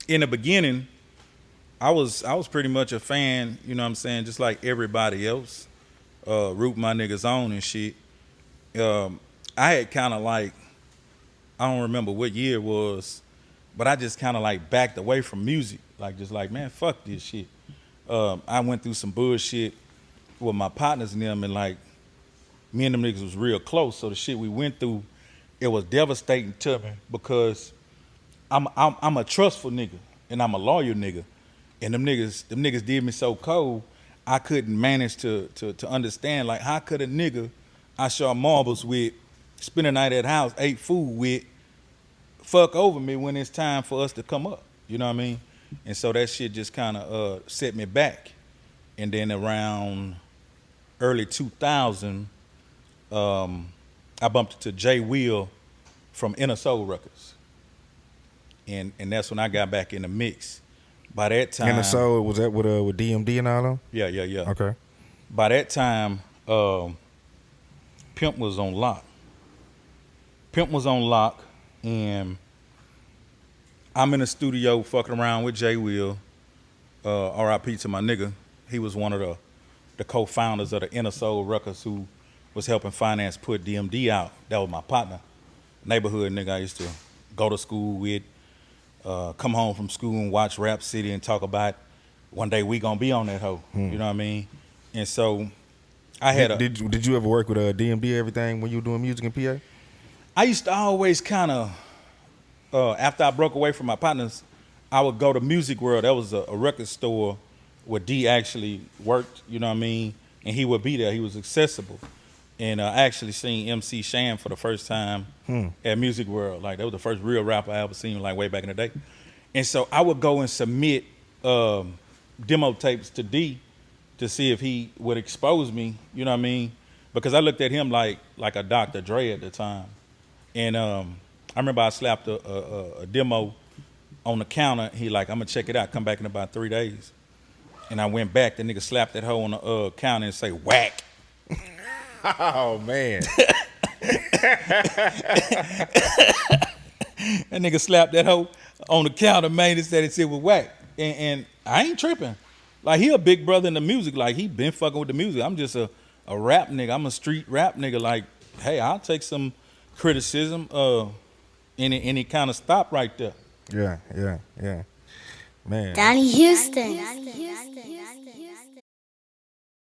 in the beginning, I was pretty much a fan, you know what I'm saying, just like everybody else, root my niggas on and shit. Um, I had kind of like I don't remember what year it was, but I just kind of like backed away from music, like just like man, fuck this shit. I went through some bullshit with my partners and them, and like me and them niggas was real close. So the shit we went through, it was devastating to me because I'm a trustful nigga and I'm a loyal nigga, and them niggas did me so cold, I couldn't manage to understand like how could a nigga I shot marbles with, spend a night at the house, ate food with, fuck over me when it's time for us to come up. You know what I mean? And so that shit just kind of set me back. And then around early 2000, I bumped into Jay Will from Inner Soul Records, and that's when I got back in the mix. By that And the time, soul was that with DMD and all them? yeah, yeah, yeah. Okay. By that time, Pimp was on lock. Pimp was on lock, and I'm in the studio fucking around with Jay Will. R.I.P. to my nigga. He was one of the co-founders of the Inner Soul Records who was helping finance put DMD out. That was my partner, neighborhood nigga I used to go to school with, come home from school and watch Rap City and talk about one day we gonna be on that hoe. You know what I mean? And so I had Did you ever work with DMD everything when you were doing music in PA? I used to always kind of after I broke away from my partners, I would go to Music World. That was a record store where D actually worked, you know what I mean? And he would be there. He was accessible. And I actually seen MC Sham for the first time at Music World. Like, that was the first real rapper I ever seen, like, way back in the day. And so I would go and submit demo tapes to D to see if he would expose me, you know what I mean? Because I looked at him like a Dr. Dre at the time. And I remember I slapped a demo on the counter. He like, I'm gonna check it out. Come back in about 3 days. And I went back. The nigga slapped that hoe on the counter and say, wack. Oh man. That nigga slapped that hoe on the counter, man, and said it was whack. And I ain't tripping. Like, he a big brother in the music. Like, he been fucking with the music. I'm just a rap nigga. I'm a street rap nigga. Like, hey, I'll take some criticism. Any kind of stop right there. Yeah. Man. Donnie Houston.